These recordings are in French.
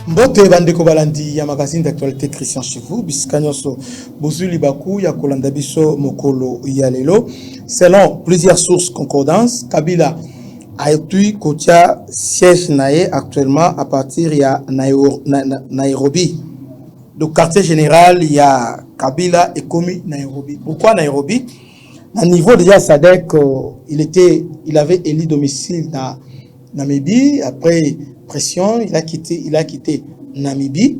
Mbote bandeko balandi ya magazine d'actualité Christian chez vous biskanyoso bozuli baku ya kolanda biso mokolo ya lelo. Selon plusieurs sources concordances, Kabila a été kotia siège naé actuellement à partir ya Nairobi. Le quartier général ya Kabila est commis Nairobi. Pourquoi Nairobi? À niveau déjà SADC, il avait élu domicile dans Namibie. Après pression, il a quitté Namibie.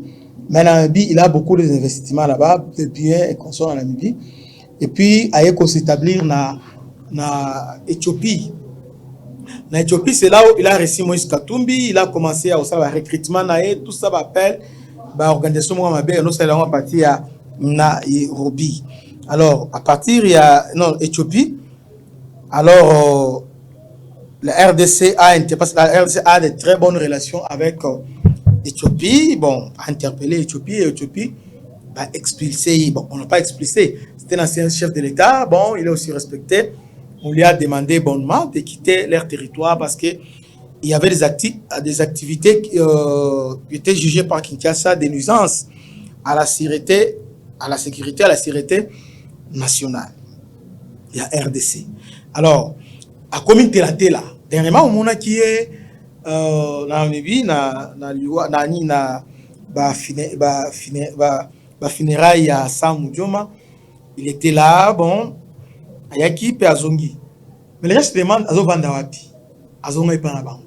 Mais Namibie, il a beaucoup d'investissements là-bas, de biens et consorts en Namibie. Et puis, il a s'établir na Éthiopie. Na Éthiopie, c'est là où il a reçu Moïse Katumbi. Il a commencé à faire le recrutement, tout ça appelle l'organisation à partir à Nairobi. Alors, à partir Éthiopie, alors la RDC a de très bonnes relations avec Éthiopie. Bon, interpellé Éthiopie et Éthiopie va expulser. Bon, on n'a pas expulsé. C'était l'ancien chef de l'État. Bon, il est aussi respecté. On lui a demandé bonnement de quitter leur territoire parce que il y avait des activités qui étaient jugées par Kinshasa des nuisances à la sécurité, à la sécurité nationale. Il y a RDC. Alors, à commune de la Tela, dernièrement, on a qui est Namibie, funérailles à Sam Mujoma. Il était là, bon, Ayaki et Azongi. Mais les gens se demandent, Azo Vandawapi, Azonga et Panaban.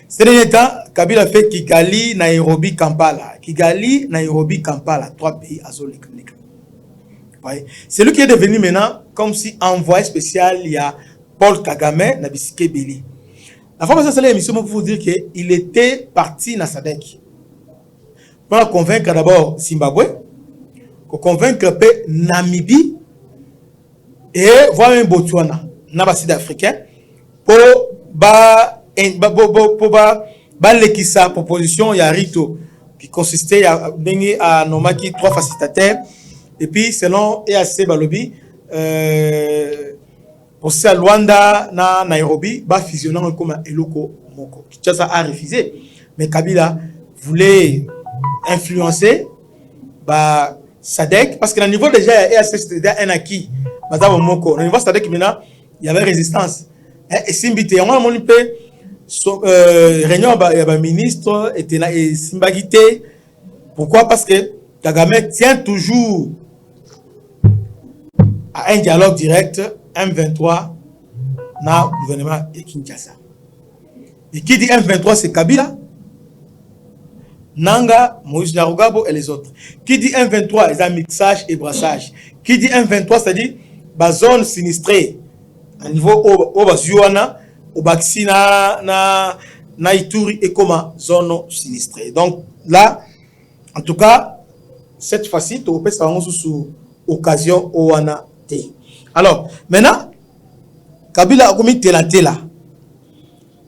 Ces derniers temps, Kabila fait Kigali, Nairobi, Kampala. Kigali, Nairobi, Kampala. 3 pays Azolek. C'est lui qui est devenu maintenant comme si envoyé spécial, il y a Paul Kagame, Nabisike Beli. La fois que ça l'émission pour vous dire qu'il était parti dans SADC. Pour convaincre d'abord Zimbabwe, pour convaincre Namibie et voir un Botswana, un sud-africain, pour l'équissa proposition, il y a Rito, qui consistait à nommer 3 facilitateurs. Et puis, selon EAC Balobi, pour ça, Luanda, na Nairobi, va fusionner comme Eloko Moko. Kinshasa a refusé. Mais Kabila voulait influencer SADC, parce que le niveau déjà, EAC, c'était un acquis. Madame Moko. Au niveau SADC, maintenant, il y avait résistance. Et Simbité, on a mon réunion de ministre et Simbagité. Pourquoi? Parce que Kagame tient toujours à un dialogue direct M23 dans le gouvernement de Kinshasa. Et qui dit M23, c'est Kabila, Nanga, Moïse Narugabo et les autres. Qui dit M23, c'est un mixage et brassage. Qui dit M23, c'est-à-dire la zone sinistrée, à niveau au Bazuana, au Baxi, na Ituri et comment zone sinistrée. Donc là, en tout cas, cette fois-ci, tu peux savoir sous occasion au Wana. Alors, maintenant, Kabila a commis Tela.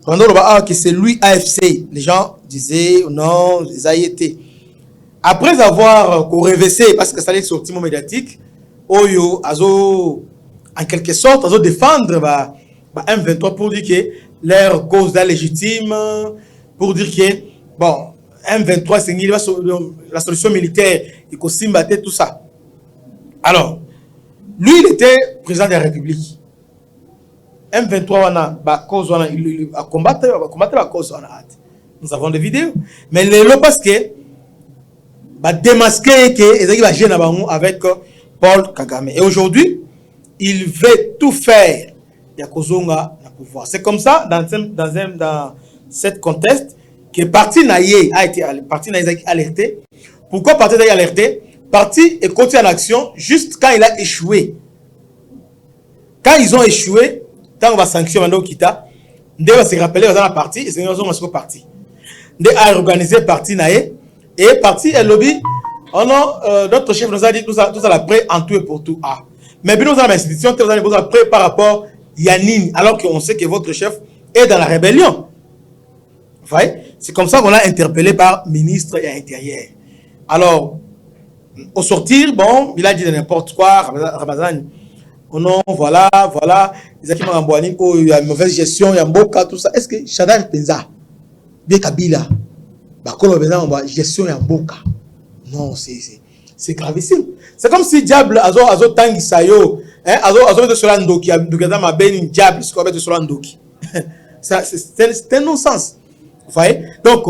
Pendant que c'est lui AFC, les gens disaient non, les AIT. Après avoir révessé, parce que ça allait sortir médiatique, Oyo, Azo, en quelque sorte, Azo défendre M23 pour dire que leur cause est légitime, pour dire que, bon, M23, c'est la solution militaire, il faut combattre tout ça. Alors, lui, il était président de la République. M23, il a combattu la cause. Nous avons des vidéos. Mais le parce que démasquer qu'il va gêner avec Paul Kagame. Et aujourd'hui, il veut tout faire. Il y a Kozonga le pouvoir. C'est comme ça, dans cette contexte, que Parti Naye a été alerté. Pourquoi Parti Naye a alerté? Parti et continue en action juste quand il a échoué. Quand ils ont échoué, tant on va sanctionner Kita, on va se rappeler dans la partie et c'est une raison pour parti. On a organisé Parti Naé et Parti et lobby. Oh non, notre chef nous a dit tout ça prêt en tout et pour tout. Ah. Mais bien nous avons l'institution, nous avons prêt par rapport à Yanine, alors qu'on sait que votre chef est dans la rébellion. Vous voyez? C'est comme ça qu'on l'a interpellé par ministre et intérieur. Alors, au sortir, bon, il a dit n'importe quoi, Ramazan, oh non, voilà, ils ont il y a une mauvaise gestion, il y a Mboka, tout ça. Est-ce que Shaddai Penza, bien Kabila, gestion ya Mboka? Non, c'est gravissime. C'est comme si diable azo tangi sayo, hein, azo de cela ndoki, ndokeza ma ben diable, ce qu'on appelle de cela ndoki. Ça c'est un non-sens. Vous voyez? Donc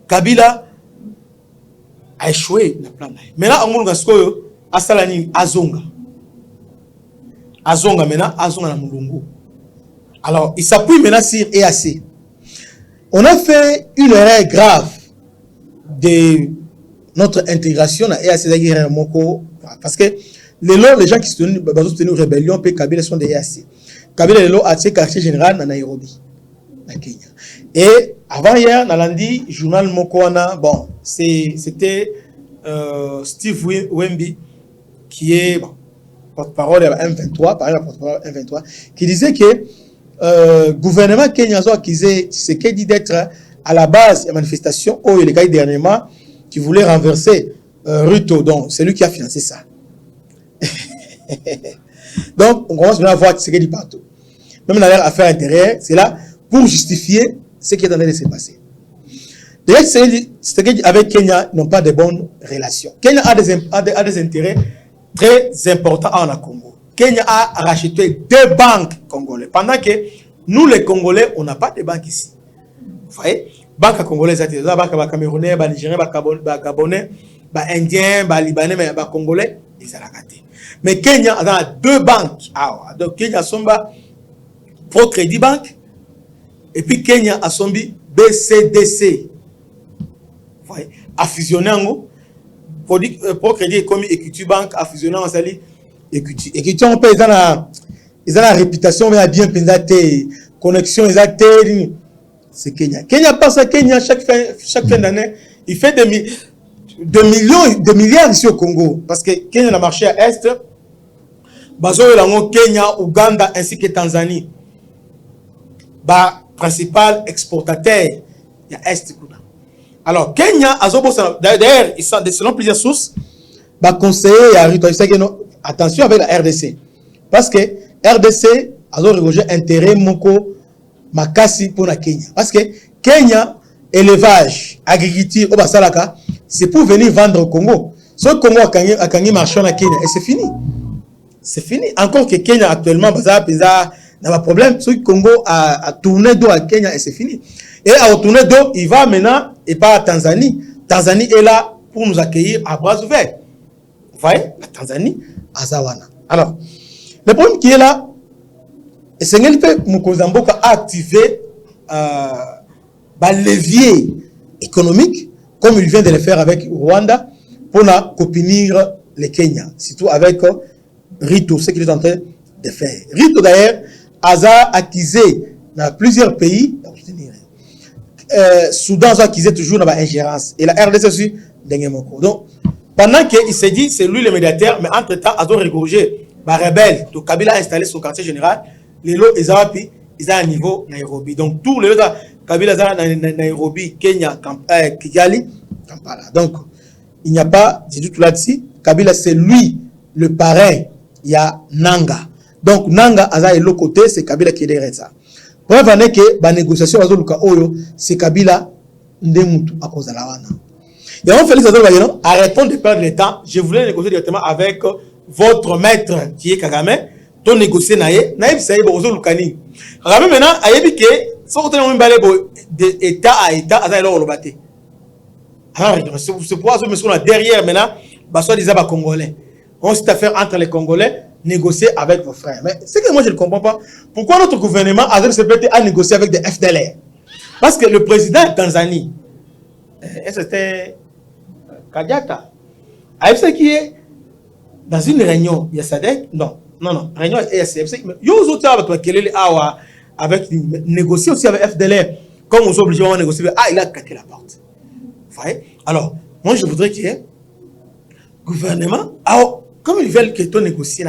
Kabila a échoué le plan. Maintenant on nga skoyo asalani azonga maintenant azonga na mulungu. Alors il s'appuie maintenant sur EAC. On a fait une erreur grave de notre intégration à EAC parce que les gens qui se tenaient une rébellion puis Kabila sont des EAC. Kabila a été quartier général à Nairobi, à Kenya. Et avant hier, dans lundi, journal Mokoana, bon, c'était Steve Wemby qui est porte-parole de M23, par exemple porte-parole M23, qui disait que gouvernement Kenya a accusé Tshisekedi d'être à la base des manifestations où il est dernièrement qui voulait renverser Ruto, donc c'est lui qui a financé ça. Donc on commence à voir Tshisekedi partout. Même dans leur affaire intérieure, c'est là pour justifier ce qui est en train de se passer. D'ailleurs, Tshisekedi avec Kenya n'ont pas de bonnes relations. Kenya a des intérêts très importants en Congo. Kenya a racheté 2 banques congolaises. Pendant que nous, les Congolais, on n'a pas de banques ici. Vous voyez? Banque congolaise, c'est la banque camerounais, nigérien, gabonais, indien, libanais, mais congolais, ils ont raté. Mais Kenya a 2 banques. Donc Kenya a son Pro Credit Bank et puis Kenya a son BCDC. Vous voyez? A fusionné en Pro Credit comme Equity Bank a fusionné en Sali. Equity on peut ils ont la réputation mais bien pensé connexion ils c'est Kenya. Kenya passe à Kenya chaque fin d'année, il fait des milliards ici au Congo parce que Kenya a marché à Est, Kenya, Ouganda ainsi que Tanzanie. Principal exportateur, il y a Est. Alors, Kenya, d'ailleurs, selon plusieurs sources, conseiller à Ruto, attention avec la RDC. Parce que RDC a regardé intérêt moko makasi pour la Kenya. Parce que Kenya, élevage, agriculture, c'est pour venir vendre au Congo. Si le Congo a gagné marché à Kenya, et c'est fini. C'est fini. Encore que Kenya actuellement, il y a un problème. Si le Congo a tourné dos à Kenya, et c'est fini. Et à tourner dos, il va maintenant et pas à Tanzanie. Tanzanie est là pour nous accueillir à bras ouverts. Vous voyez, la Tanzanie, à Zawana. Alors, le problème qui est là, c'est que Mukuzamboka a activé le levier économique, comme il vient de le faire avec Rwanda, pour copinir les Kenya, surtout avec Ruto, ce qu'il est en train de faire. Ruto, d'ailleurs, a accusé dans plusieurs pays, Soudan a accusé toujours dans l'ingérence, et la RDC aussi, donc, pendant qu'il s'est dit, c'est lui le médiateur, mais entre-temps, ils ont regorgé les rebelles. Donc, Kabila a installé son quartier général. Les lots, ils ont un niveau Nairobi. Donc, tous les autres, Kabila a Nairobi, Kenya, Kigali, Kampala. Donc, il n'y a pas de doute là-dessus. Kabila, c'est lui le parrain. Il y a Nanga. Donc, Nanga, à l'autre côté, c'est Kabila qui est derrière ça. Preuve en est que la négociation, c'est Kabila, Ndemutu, à cause de la Wana. Et on fait les autres, arrêtons de perdre le temps. Je voulais négocier directement avec votre maître qui est Kagame. Ton négocier naïe, ça y est, bozo lukani. Kagame maintenant, ayebi que, sans que on balé d'État à État, à ça le batté. Alors, c'est pour ça que nous derrière maintenant, soit des abats congolais. On s'est affaire entre les Congolais, négocier avec vos frères. Mais c'est que moi je ne comprends pas. Pourquoi notre gouvernement a accepté à négocier avec des FDLR? Parce que le président de Tanzanie, c'était Kadiata. AFC qui est dans une réunion, il y a SADC, non, réunion AFC, mais il y a autres avec négocier aussi avec FDLR, comme on est obligé de négocier, il a claqué la porte. Vous voyez? Alors, moi je voudrais qu'il y ait gouvernement, comme ils veulent que tu négocies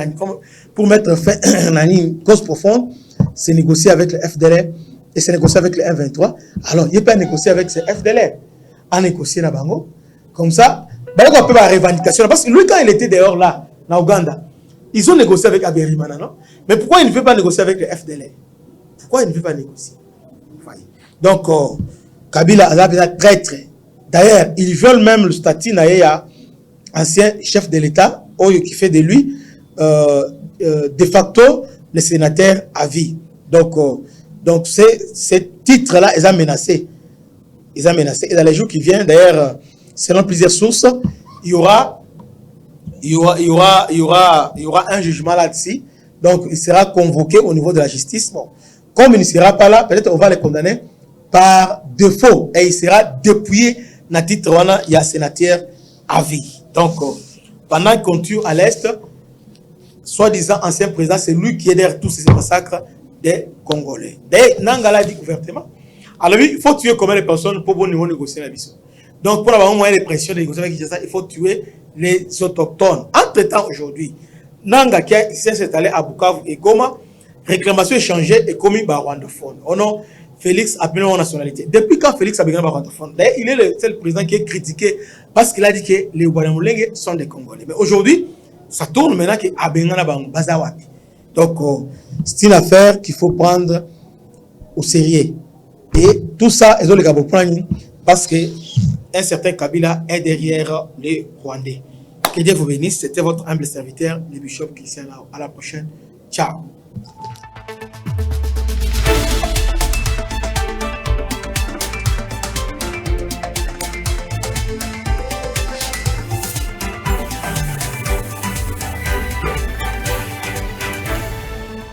pour mettre fin à une cause profonde, c'est négocier avec le FDLR et c'est négocier avec le M23. Alors, il n'y a pas négocier avec ce FDLR, à négocier na bango. Comme ça, il y a une revendication. Parce que lui, quand il était dehors là, en Ouganda, Ils ont négocié avec Abiyarimana, non? Mais pourquoi ils ne veulent pas négocier avec le FDLR? Pourquoi ils ne veulent pas négocier? Donc, Kabila a traître. D'ailleurs, ils veulent même le statut d'Aïa, ancien chef de l'État, qui fait de lui, de facto, le sénateur à vie. Donc ce titre-là, ils ont menacé. Ils ont menacé. Et dans les jours qui viennent, d'ailleurs, selon plusieurs sources, il y aura un jugement là-dessus. Donc, il sera convoqué au niveau de la justice. Bon, comme il ne sera pas là, peut-être on va le condamner par défaut. Et il sera dépouillé dans le titre, il y a sénateur à vie. Donc, pendant qu'on tue à l'Est, soi-disant ancien président, c'est lui qui est derrière tous ces massacres des Congolais. D'ailleurs, Nangala dit ouvertement. Alors, il faut tuer combien de personnes pour négocier la mission. Donc, pour avoir un moyen de pression de négocier avec Kinshasa, il faut tuer les autochtones. Entre-temps, aujourd'hui, Nanga qui s'est allé à Bukavu et Goma, réclamation échangée et commis par rwandophone. Au nom Félix a pris la nationalité. Depuis quand Félix a besoin par rwandophone? D'ailleurs, il est le seul président qui est critiqué parce qu'il a dit que les Ouadamoulengue sont des Congolais. Mais aujourd'hui, ça tourne maintenant que Abengana Bazawapi. Donc, c'est une affaire qu'il faut prendre au sérieux. Et tout ça, ils ont le prendre parce que un certain Kabila est derrière les Rwandais. Que Dieu vous bénisse. C'était votre humble serviteur, le bishop Christian Lao. À la prochaine. Ciao.